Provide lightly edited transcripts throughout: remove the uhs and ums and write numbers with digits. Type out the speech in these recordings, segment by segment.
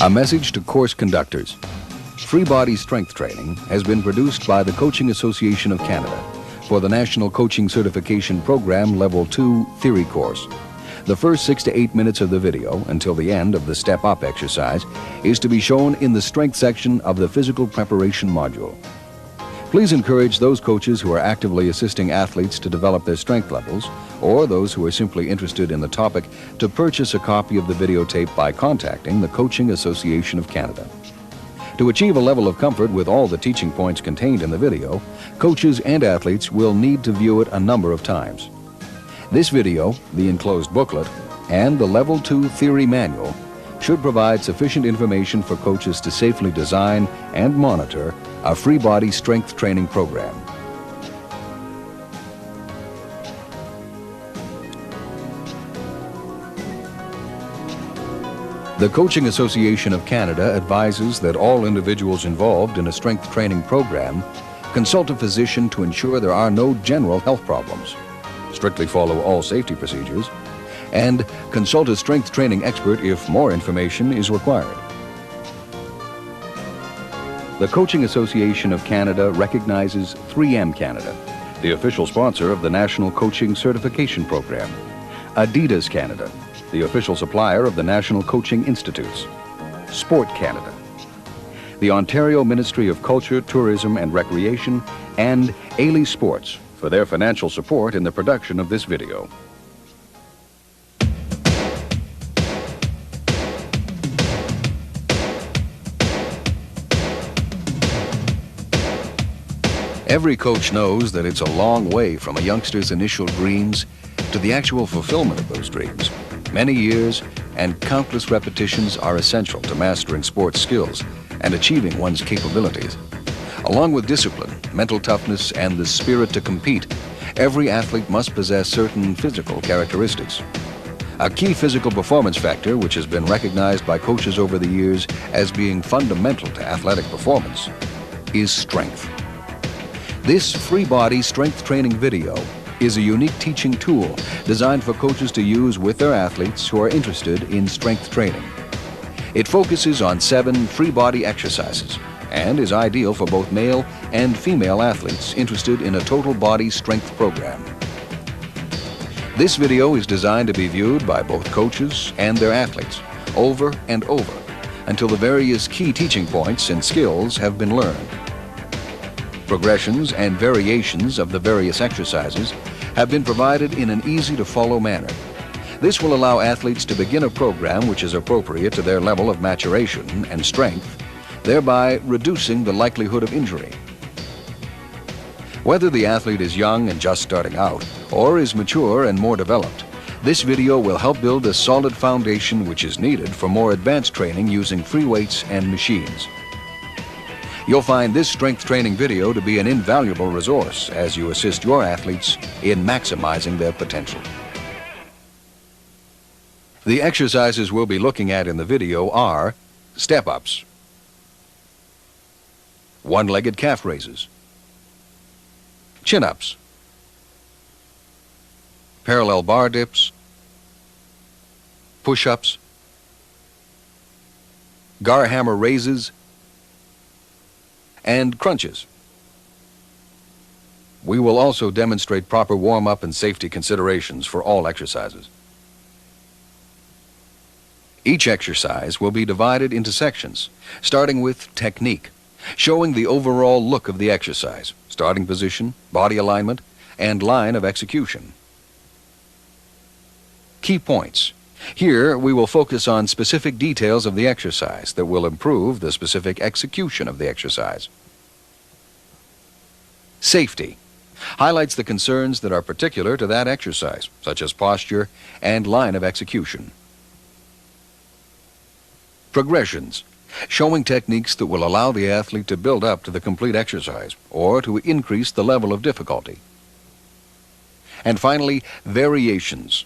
A message to course conductors. Free body strength training has been produced by the Coaching Association of Canada for the National Coaching Certification Program Level 2 Theory Course. The first 6 to 8 minutes of the video until the end of the Step Up exercise is to be shown in the strength section of the physical preparation module. Please encourage those coaches who are actively assisting athletes to develop their strength levels, or those who are simply interested in the topic, to purchase a copy of the videotape by contacting the Coaching Association of Canada. To achieve a level of comfort with all the teaching points contained in the video, coaches and athletes will need to view it a number of times. This video, the enclosed booklet, and the Level 2 Theory Manual should provide sufficient information for coaches to safely design and monitor a free body strength training program. The Coaching Association of Canada advises that all individuals involved in a strength training program consult a physician to ensure there are no general health problems, strictly follow all safety procedures, and consult a strength training expert if more information is required. The Coaching Association of Canada recognizes 3M Canada, the official sponsor of the National Coaching Certification Program, Adidas Canada, the official supplier of the National Coaching Institutes, Sport Canada, the Ontario Ministry of Culture, Tourism and Recreation, and Ailey Sports for their financial support in the production of this video. Every coach knows that it's a long way from a youngster's initial dreams to the actual fulfillment of those dreams. Many years and countless repetitions are essential to mastering sports skills and achieving one's capabilities. Along with discipline, mental toughness, and the spirit to compete, every athlete must possess certain physical characteristics. A key physical performance factor, which has been recognized by coaches over the years as being fundamental to athletic performance, is strength. This free body strength training video is a unique teaching tool designed for coaches to use with their athletes who are interested in strength training. It focuses on 7 free body exercises and is ideal for both male and female athletes interested in a total body strength program. This video is designed to be viewed by both coaches and their athletes over and over until the various key teaching points and skills have been learned. Progressions and variations of the various exercises have been provided in an easy-to-follow manner. This will allow athletes to begin a program which is appropriate to their level of maturation and strength, thereby reducing the likelihood of injury. Whether the athlete is young and just starting out, or is mature and more developed, this video will help build a solid foundation which is needed for more advanced training using free weights and machines. You'll find this strength training video to be an invaluable resource as you assist your athletes in maximizing their potential. The exercises we'll be looking at in the video are step-ups, one-legged calf raises, chin-ups, parallel bar dips, push-ups, gar hammer raises, and crunches. We will also demonstrate proper warm-up and safety considerations for all exercises. Each exercise will be divided into sections, starting with technique, showing the overall look of the exercise, starting position, body alignment, and line of execution. Key points. Here, we will focus on specific details of the exercise that will improve the specific execution of the exercise. Safety highlights the concerns that are particular to that exercise, such as posture and line of execution. Progressions, showing techniques that will allow the athlete to build up to the complete exercise or to increase the level of difficulty. And finally, variations.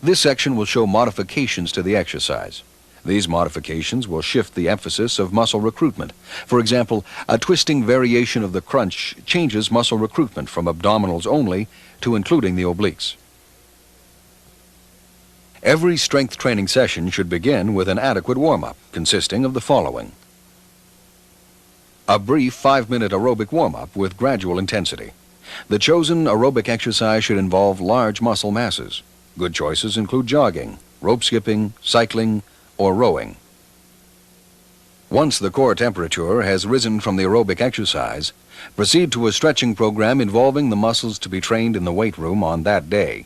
This section will show modifications to the exercise. These modifications will shift the emphasis of muscle recruitment. For example, a twisting variation of the crunch changes muscle recruitment from abdominals only to including the obliques. Every strength training session should begin with an adequate warm-up consisting of the following. A brief 5-minute aerobic warm-up with gradual intensity. The chosen aerobic exercise should involve large muscle masses. Good choices include jogging, rope skipping, cycling, or rowing. Once the core temperature has risen from the aerobic exercise, proceed to a stretching program involving the muscles to be trained in the weight room on that day.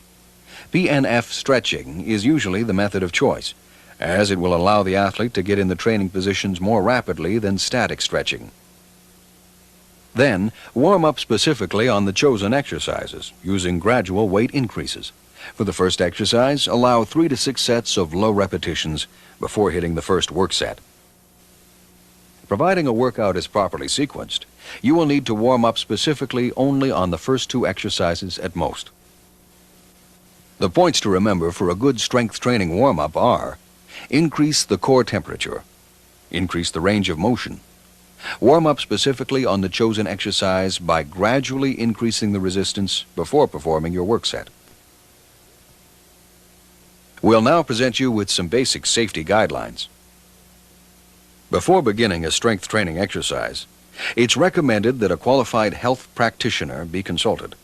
PNF stretching is usually the method of choice, as it will allow the athlete to get in the training positions more rapidly than static stretching. Then, warm up specifically on the chosen exercises, using gradual weight increases. For the first exercise, allow 3 to 6 sets of low repetitions before hitting the first work set. Providing a workout is properly sequenced, you will need to warm up specifically only on the first 2 exercises at most. The points to remember for a good strength training warm-up are: increase the core temperature, increase the range of motion, warm up specifically on the chosen exercise by gradually increasing the resistance before performing your work set. We'll now present you with some basic safety guidelines. Before beginning a strength training exercise, it's recommended that a qualified health practitioner be consulted.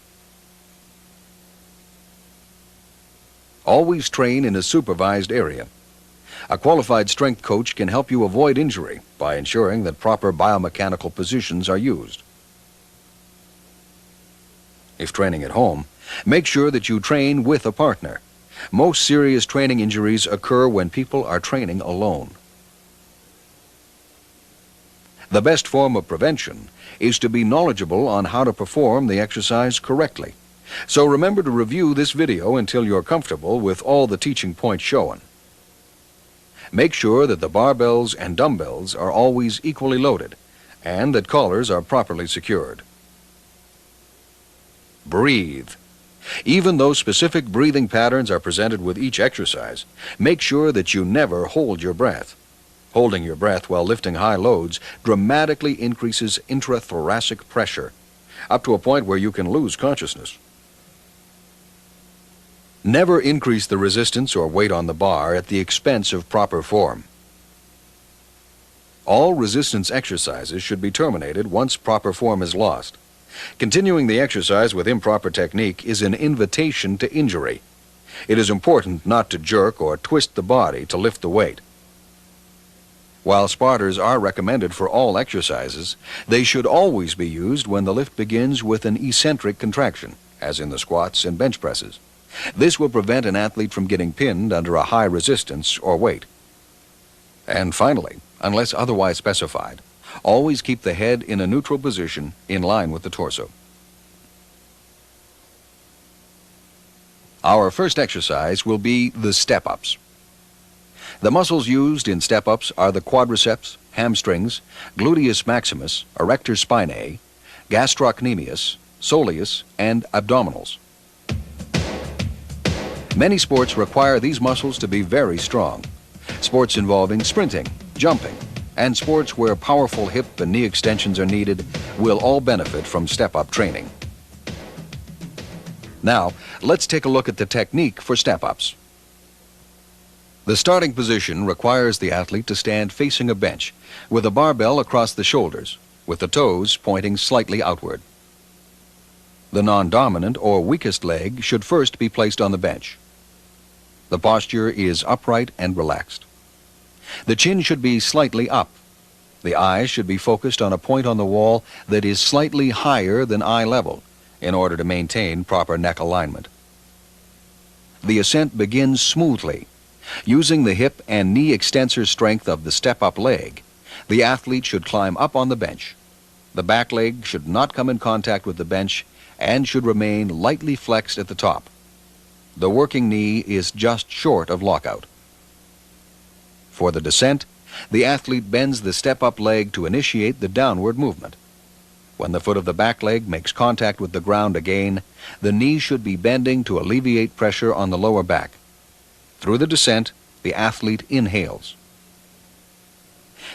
Always train in a supervised area. A qualified strength coach can help you avoid injury by ensuring that proper biomechanical positions are used. If training at home, make sure that you train with a partner. Most serious training injuries occur when people are training alone. The best form of prevention is to be knowledgeable on how to perform the exercise correctly. So remember to review this video until you're comfortable with all the teaching points shown. Make sure that the barbells and dumbbells are always equally loaded and that collars are properly secured. Breathe. Even though specific breathing patterns are presented with each exercise, make sure that you never hold your breath. Holding your breath while lifting high loads dramatically increases intrathoracic pressure, up to a point where you can lose consciousness. Never increase the resistance or weight on the bar at the expense of proper form. All resistance exercises should be terminated once proper form is lost. Continuing the exercise with improper technique is an invitation to injury. It is important not to jerk or twist the body to lift the weight. While spotters are recommended for all exercises, they should always be used when the lift begins with an eccentric contraction, as in the squats and bench presses. This will prevent an athlete from getting pinned under a high resistance or weight. And finally, unless otherwise specified, always keep the head in a neutral position in line with the torso. Our first exercise will be the step-ups. The muscles used in step-ups are the quadriceps, hamstrings, gluteus maximus, erector spinae, gastrocnemius, soleus, and abdominals. Many sports require these muscles to be very strong. Sports involving sprinting, jumping, and sports where powerful hip and knee extensions are needed will all benefit from step-up training. Now, let's take a look at the technique for step-ups. The starting position requires the athlete to stand facing a bench with a barbell across the shoulders, with the toes pointing slightly outward. The non-dominant or weakest leg should first be placed on the bench. The posture is upright and relaxed. The chin should be slightly up. The eyes should be focused on a point on the wall that is slightly higher than eye level in order to maintain proper neck alignment. The ascent begins smoothly. Using the hip and knee extensor strength of the step-up leg, the athlete should climb up on the bench. The back leg should not come in contact with the bench and should remain lightly flexed at the top. The working knee is just short of lockout. For the descent, the athlete bends the step-up leg to initiate the downward movement. When the foot of the back leg makes contact with the ground again, the knee should be bending to alleviate pressure on the lower back. Through the descent, the athlete inhales.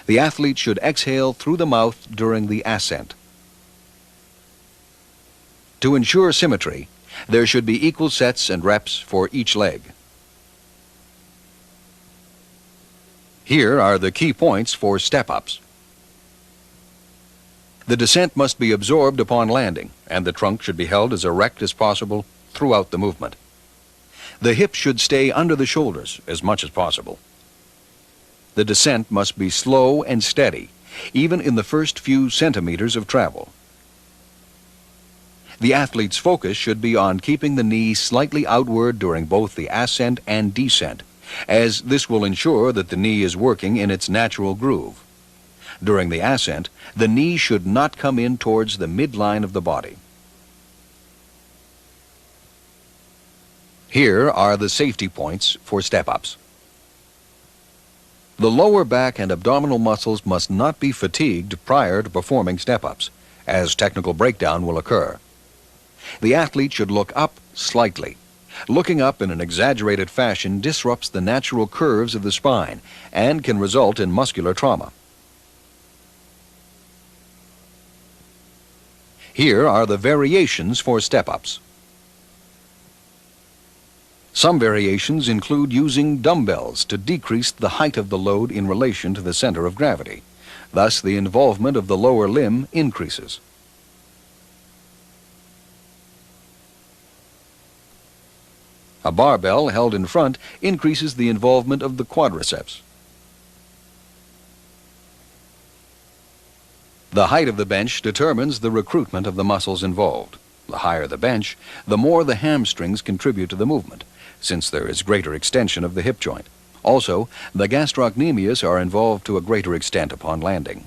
The athlete should exhale through the mouth during the ascent. To ensure symmetry, there should be equal sets and reps for each leg. Here are the key points for step-ups. The descent must be absorbed upon landing, and the trunk should be held as erect as possible throughout the movement. The hips should stay under the shoulders as much as possible. The descent must be slow and steady, even in the first few centimeters of travel. The athlete's focus should be on keeping the knee slightly outward during both the ascent and descent, as this will ensure that the knee is working in its natural groove. During the ascent, the knee should not come in towards the midline of the body. Here are the safety points for step-ups. The lower back and abdominal muscles must not be fatigued prior to performing step-ups, as technical breakdown will occur. The athlete should look up slightly. Looking up in an exaggerated fashion disrupts the natural curves of the spine and can result in muscular trauma. Here are the variations for step-ups. Some variations include using dumbbells to decrease the height of the load in relation to the center of gravity. Thus, the involvement of the lower limb increases. A barbell held in front increases the involvement of the quadriceps. The height of the bench determines the recruitment of the muscles involved. The higher the bench, the more the hamstrings contribute to the movement, since there is greater extension of the hip joint. Also, the gastrocnemius are involved to a greater extent upon landing.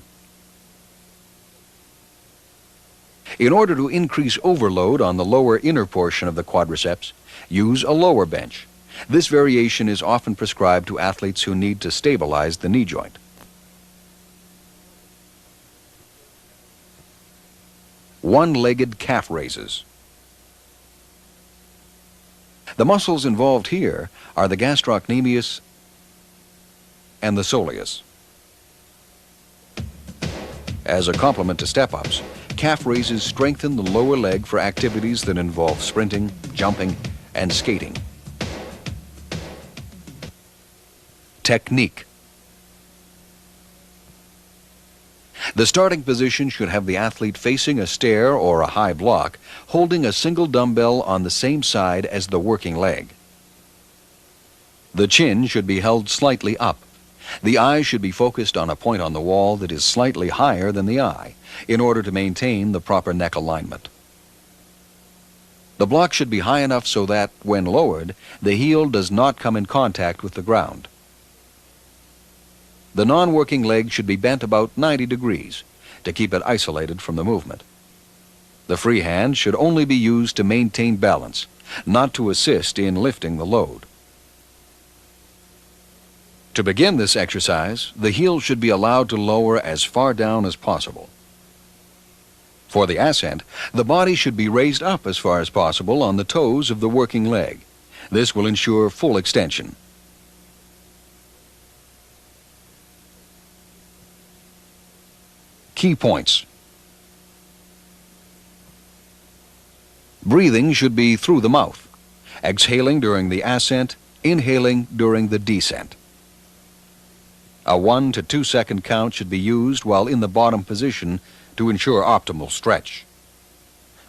In order to increase overload on the lower inner portion of the quadriceps, use a lower bench. This variation is often prescribed to athletes who need to stabilize the knee joint. One-legged calf raises. The muscles involved here are the gastrocnemius and the soleus. As a complement to step-ups, calf raises strengthen the lower leg for activities that involve sprinting, jumping, and skating. Technique. The starting position should have the athlete facing a stair or a high block, holding a single dumbbell on the same side as the working leg. The chin should be held slightly up. The eyes should be focused on a point on the wall that is slightly higher than the eye, in order to maintain the proper neck alignment. The block should be high enough so that, when lowered, the heel does not come in contact with the ground. The non-working leg should be bent about 90 degrees to keep it isolated from the movement. The free hand should only be used to maintain balance, not to assist in lifting the load. To begin this exercise, the heel should be allowed to lower as far down as possible. For the ascent, the body should be raised up as far as possible on the toes of the working leg. This will ensure full extension. Key points. Breathing should be through the mouth, exhaling during the ascent, inhaling during the descent. A 1 to 2 second count should be used while in the bottom position to ensure optimal stretch.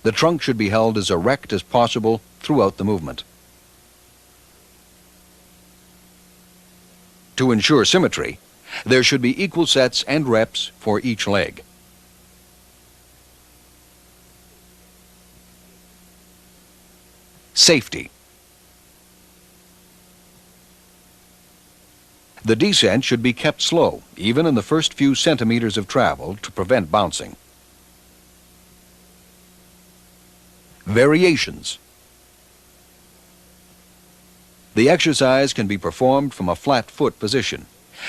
The trunk should be held as erect as possible throughout the movement. To ensure symmetry, there should be equal sets and reps for each leg. Safety. The descent should be kept slow, even in the first few centimeters of travel, to prevent bouncing. Variations. The exercise can be performed from a flat foot position.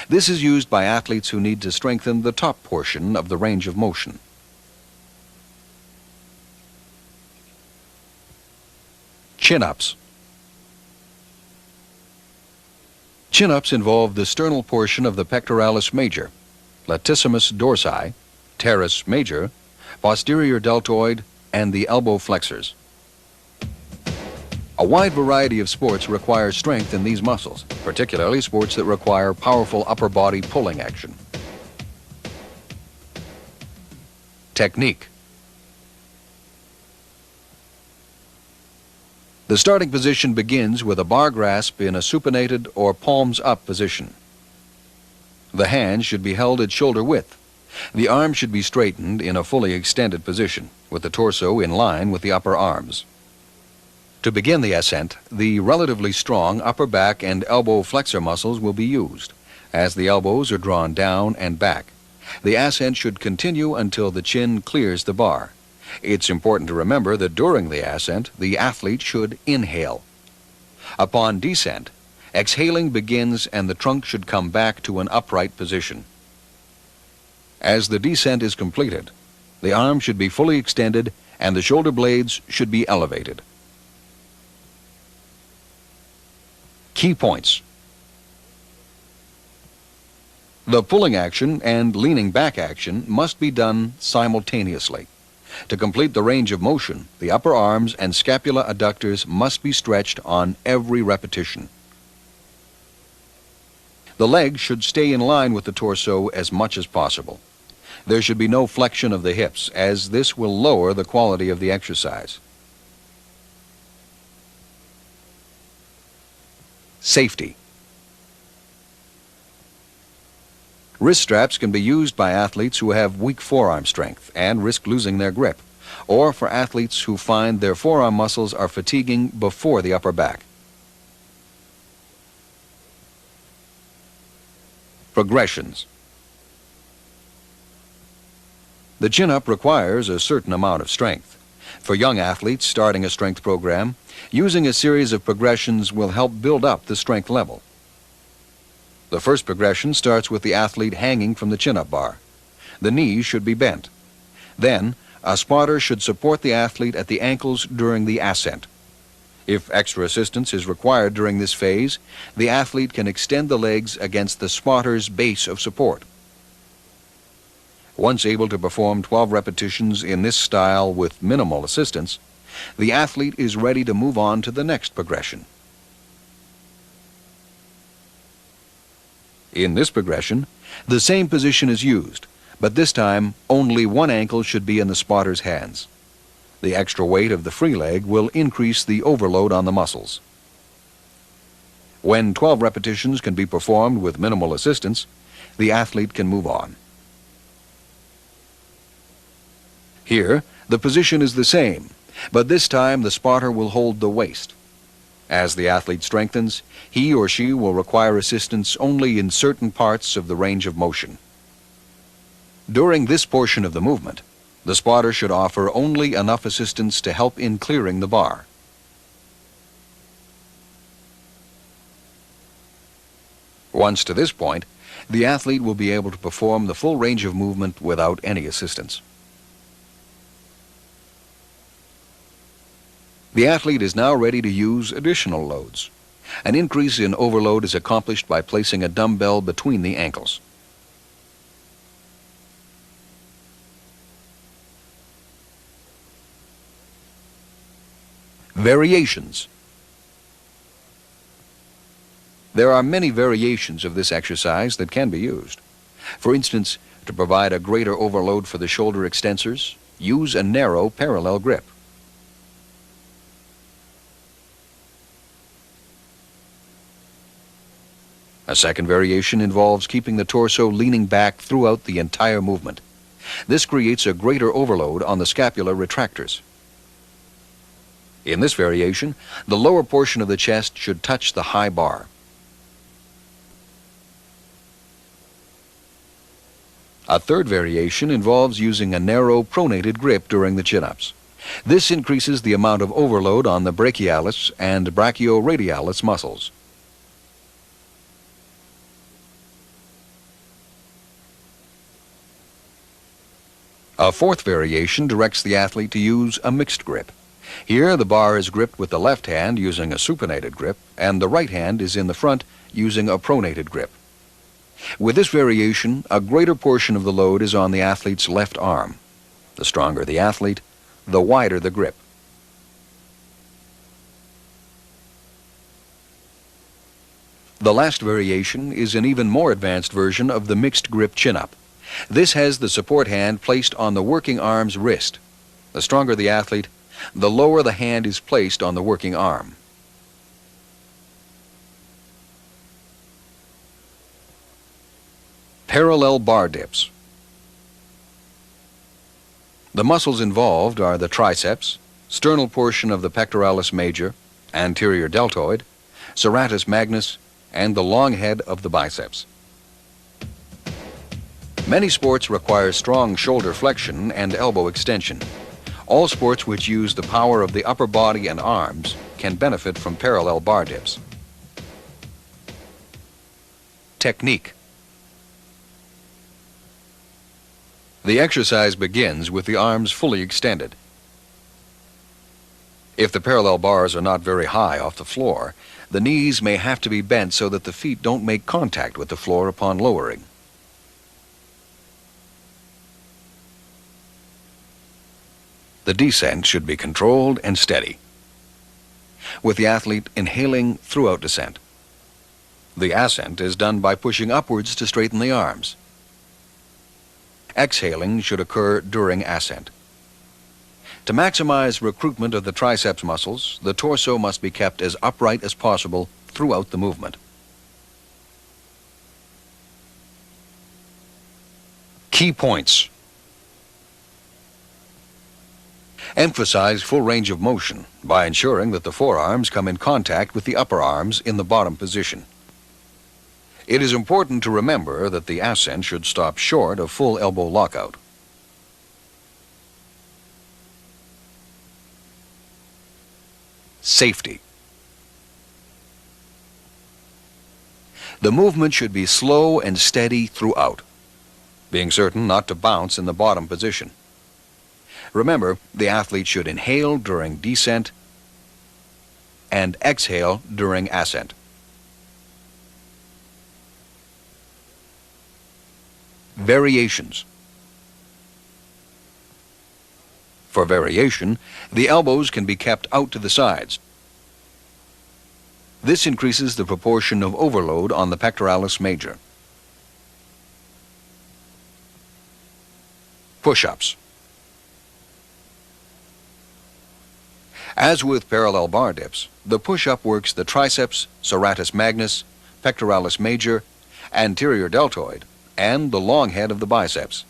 This is used by athletes who need to strengthen the top portion of the range of motion. Chin-ups. Chin-ups involve the sternal portion of the pectoralis major, latissimus dorsi, teres major, posterior deltoid, and the elbow flexors. A wide variety of sports require strength in these muscles, particularly sports that require powerful upper body pulling action. Technique. The starting position begins with a bar grasp in a supinated or palms up position. The hands should be held at shoulder width. The arms should be straightened in a fully extended position, with the torso in line with the upper arms. To begin the ascent, the relatively strong upper back and elbow flexor muscles will be used, as the elbows are drawn down and back. The ascent should continue until the chin clears the bar. It's important to remember that during the ascent, the athlete should inhale. Upon descent, exhaling begins and the trunk should come back to an upright position. As the descent is completed, the arm should be fully extended and the shoulder blades should be elevated. Key points. The pulling action and leaning back action must be done simultaneously. To complete the range of motion, the upper arms and scapula adductors must be stretched on every repetition. The legs should stay in line with the torso as much as possible. There should be no flexion of the hips, as this will lower the quality of the exercise. Safety. Wrist straps can be used by athletes who have weak forearm strength and risk losing their grip, or for athletes who find their forearm muscles are fatiguing before the upper back. Progressions. The chin-up requires a certain amount of strength. For young athletes starting a strength program, using a series of progressions will help build up the strength level. The first progression starts with the athlete hanging from the chin-up bar. The knees should be bent. Then, a spotter should support the athlete at the ankles during the ascent. If extra assistance is required during this phase, the athlete can extend the legs against the spotter's base of support. Once able to perform 12 repetitions in this style with minimal assistance, the athlete is ready to move on to the next progression. In this progression, the same position is used, but this time only one ankle should be in the spotter's hands. The extra weight of the free leg will increase the overload on the muscles. When 12 repetitions can be performed with minimal assistance, the athlete can move on. Here, the position is the same, but this time the spotter will hold the waist. As the athlete strengthens, he or she will require assistance only in certain parts of the range of motion. During this portion of the movement, the spotter should offer only enough assistance to help in clearing the bar. Once to this point, the athlete will be able to perform the full range of movement without any assistance. The athlete is now ready to use additional loads. An increase in overload is accomplished by placing a dumbbell between the ankles. Variations. There are many variations of this exercise that can be used. For instance, to provide a greater overload for the shoulder extensors, use a narrow parallel grip. A second variation involves keeping the torso leaning back throughout the entire movement. This creates a greater overload on the scapular retractors. In this variation, the lower portion of the chest should touch the high bar. A third variation involves using a narrow pronated grip during the chin-ups. This increases the amount of overload on the brachialis and brachioradialis muscles. A fourth variation directs the athlete to use a mixed grip. Here, the bar is gripped with the left hand using a supinated grip, and the right hand is in the front using a pronated grip. With this variation, a greater portion of the load is on the athlete's left arm. The stronger the athlete, the wider the grip. The last variation is an even more advanced version of the mixed grip chin-up. This has the support hand placed on the working arm's wrist. The stronger the athlete, the lower the hand is placed on the working arm. Parallel bar dips. The muscles involved are the triceps, sternal portion of the pectoralis major, anterior deltoid, serratus magnus, and the long head of the biceps. Many sports require strong shoulder flexion and elbow extension. All sports which use the power of the upper body and arms can benefit from parallel bar dips. Technique. The exercise begins with the arms fully extended. If the parallel bars are not very high off the floor, the knees may have to be bent so that the feet don't make contact with the floor upon lowering. The descent should be controlled and steady, with the athlete inhaling throughout descent. The ascent is done by pushing upwards to straighten the arms. Exhaling should occur during ascent. To maximize recruitment of the triceps muscles, the torso must be kept as upright as possible throughout the movement. Key points. Emphasize full range of motion by ensuring that the forearms come in contact with the upper arms in the bottom position. It is important to remember that the ascent should stop short of full elbow lockout. Safety. The movement should be slow and steady throughout, being certain not to bounce in the bottom position. Remember, the athlete should inhale during descent and exhale during ascent. Variations. For variation, the elbows can be kept out to the sides. This increases the proportion of overload on the pectoralis major. Push-ups. As with parallel bar dips, the push-up works the triceps, serratus magnus, pectoralis major, anterior deltoid, and the long head of the biceps.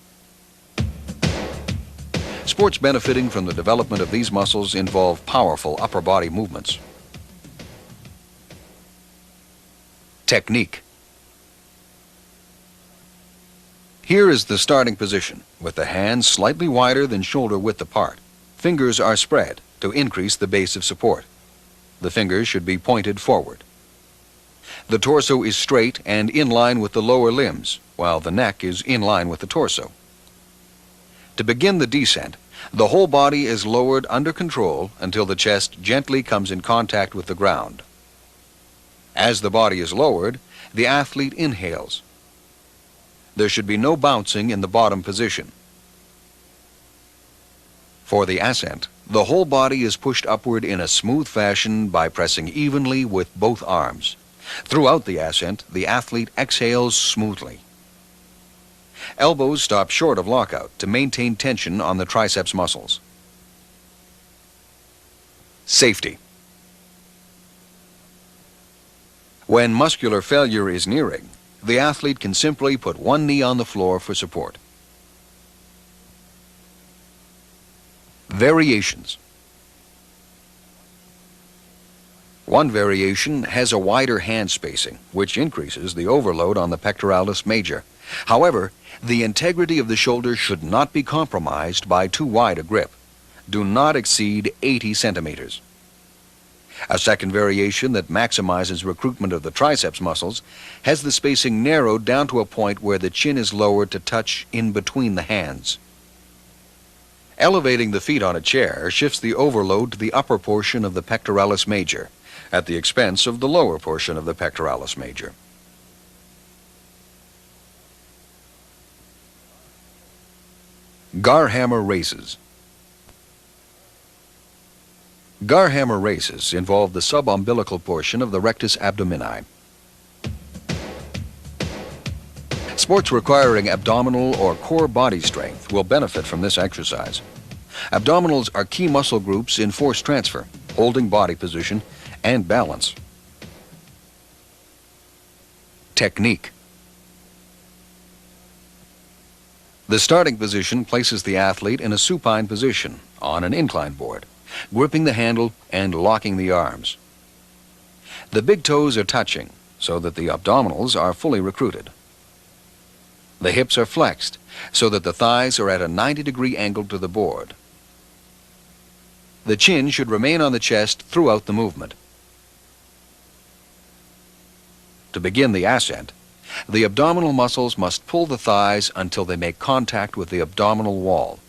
Sports benefiting from the development of these muscles involve powerful upper body movements. Technique. Here is the starting position, with the hands slightly wider than shoulder width apart. Fingers are spread to increase the base of support. The fingers should be pointed forward. The torso is straight and in line with the lower limbs, while the neck is in line with the torso. To begin the descent, the whole body is lowered under control until the chest gently comes in contact with the ground. As the body is lowered, the athlete inhales. There should be no bouncing in the bottom position. For the ascent, the whole body is pushed upward in a smooth fashion by pressing evenly with both arms. Throughout the ascent, the athlete exhales smoothly. Elbows stop short of lockout to maintain tension on the triceps muscles. Safety. When muscular failure is nearing, the athlete can simply put one knee on the floor for support. Variations. One variation has a wider hand spacing, which increases the overload on the pectoralis major. However, the integrity of the shoulder should not be compromised by too wide a grip. Do not exceed 80 centimeters. A second variation that maximizes recruitment of the triceps muscles has the spacing narrowed down to a point where the chin is lowered to touch in between the hands. Elevating the feet on a chair shifts the overload to the upper portion of the pectoralis major, at the expense of the lower portion of the pectoralis major. Garhammer races. Garhammer races involve the subumbilical portion of the rectus abdomini. Sports requiring abdominal or core body strength will benefit from this exercise. Abdominals are key muscle groups in force transfer, holding body position, and balance. Technique. The starting position places the athlete in a supine position on an incline board, gripping the handle and locking the arms. The big toes are touching so that the abdominals are fully recruited. The hips are flexed so that the thighs are at a 90-degree angle to the board. The chin should remain on the chest throughout the movement. To begin the ascent, the abdominal muscles must pull the thighs until they make contact with the abdominal wall.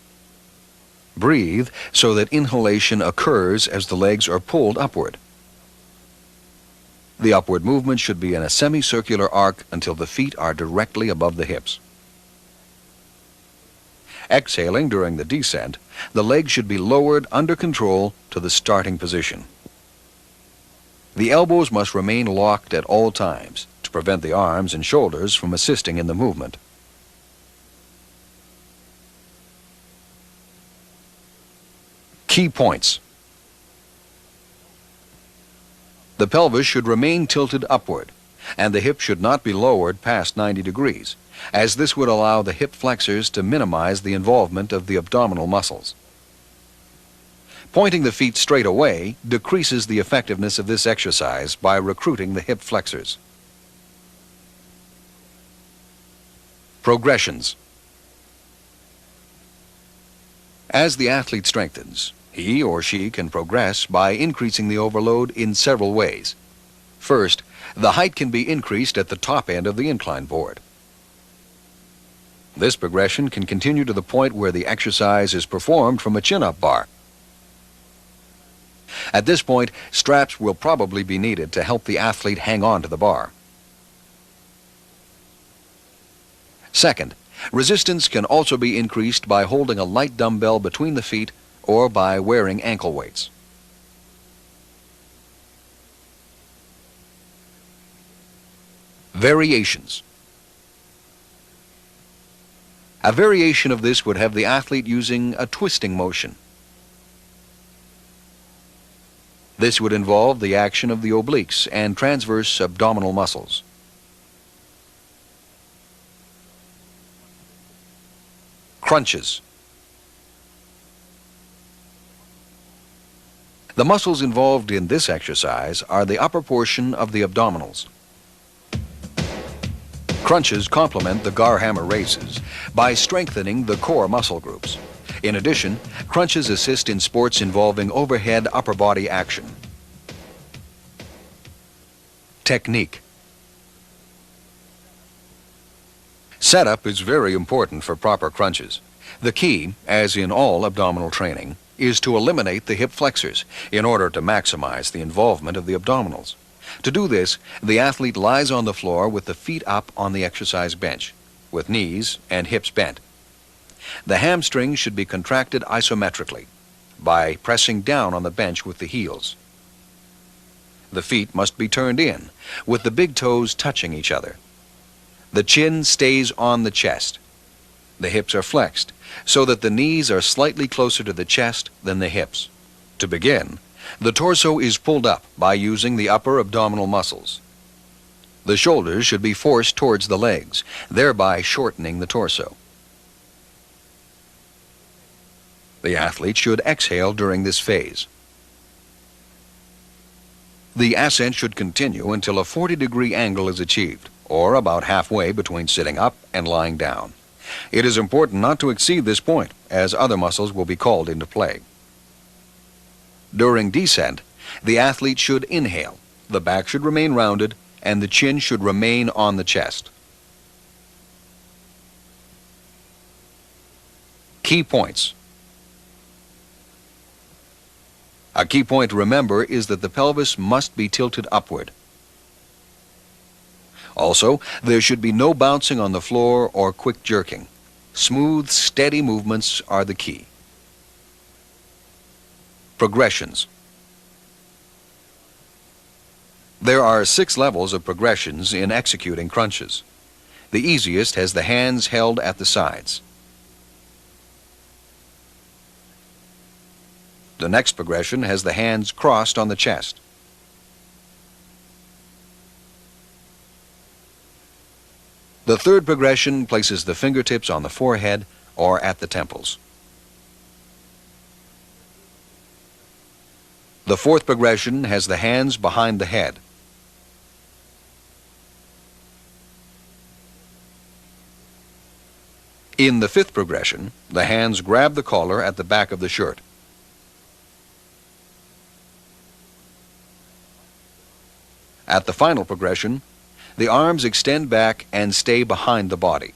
Breathe so that inhalation occurs as the legs are pulled upward. The upward movement should be in a semicircular arc until the feet are directly above the hips. Exhaling during the descent, the legs should be lowered under control to the starting position. The elbows must remain locked at all times to prevent the arms and shoulders from assisting in the movement. Key points. The pelvis should remain tilted upward, and the hip should not be lowered past 90 degrees, as this would allow the hip flexors to minimize the involvement of the abdominal muscles. Pointing the feet straight away decreases the effectiveness of this exercise by recruiting the hip flexors. Progressions. As the athlete strengthens, he or she can progress by increasing the overload in several ways. First, the height can be increased at the top end of the incline board. This progression can continue to the point where the exercise is performed from a chin-up bar. At this point, straps will probably be needed to help the athlete hang on to the bar. Second, resistance can also be increased by holding a light dumbbell between the feet or by wearing ankle weights. Variations. A variation of this would have the athlete using a twisting motion. This would involve the action of the obliques and transverse abdominal muscles. Crunches. The muscles involved in this exercise are the upper portion of the abdominals. Crunches complement the Garhammer raises by strengthening the core muscle groups. In addition, crunches assist in sports involving overhead upper body action. Technique. Setup is very important for proper crunches. The key, as in all abdominal training, is to eliminate the hip flexors in order to maximize the involvement of the abdominals. To do this, the athlete lies on the floor with the feet up on the exercise bench, with knees and hips bent. The hamstrings should be contracted isometrically by pressing down on the bench with the heels. The feet must be turned in, with the big toes touching each other. The chin stays on the chest. The hips are flexed so that the knees are slightly closer to the chest than the hips. To begin, the torso is pulled up by using the upper abdominal muscles. The shoulders should be forced towards the legs, thereby shortening the torso. The athlete should exhale during this phase. The ascent should continue until a 40-degree angle is achieved, or about halfway between sitting up and lying down. It is important not to exceed this point, as other muscles will be called into play. During descent, the athlete should inhale, the back should remain rounded, and the chin should remain on the chest. Key points. A key point to remember is that the pelvis must be tilted upward. Also, there should be no bouncing on the floor or quick jerking. Smooth, steady movements are the key. Progressions. There are 6 levels of progressions in executing crunches. The easiest has the hands held at the sides. The next progression has the hands crossed on the chest. The third progression places the fingertips on the forehead or at the temples. The fourth progression has the hands behind the head. In the fifth progression, the hands grab the collar at the back of the shirt. At the final progression, the arms extend back and stay behind the body.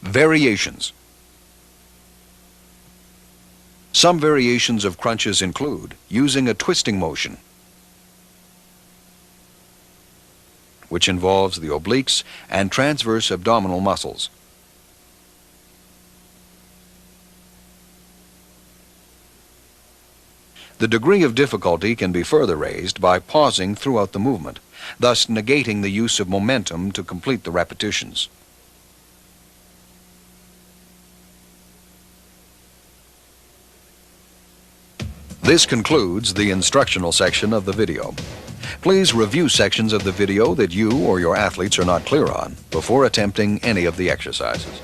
Variations. Some variations of crunches include using a twisting motion, which involves the obliques and transverse abdominal muscles. The degree of difficulty can be further raised by pausing throughout the movement, thus negating the use of momentum to complete the repetitions. This concludes the instructional section of the video. Please review sections of the video that you or your athletes are not clear on before attempting any of the exercises.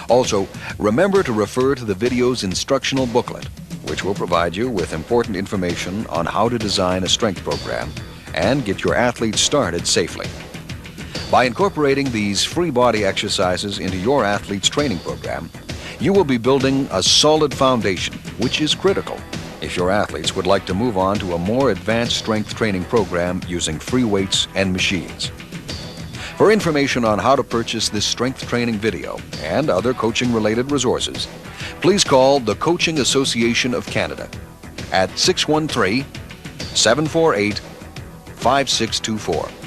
Also, remember to refer to the video's instructional booklet, which will provide you with important information on how to design a strength program and get your athletes started safely. By incorporating these free body exercises into your athlete's training program, you will be building a solid foundation, which is critical if your athletes would like to move on to a more advanced strength training program using free weights and machines. For information on how to purchase this strength training video and other coaching-related resources, please call the Coaching Association of Canada at 613-748-5624.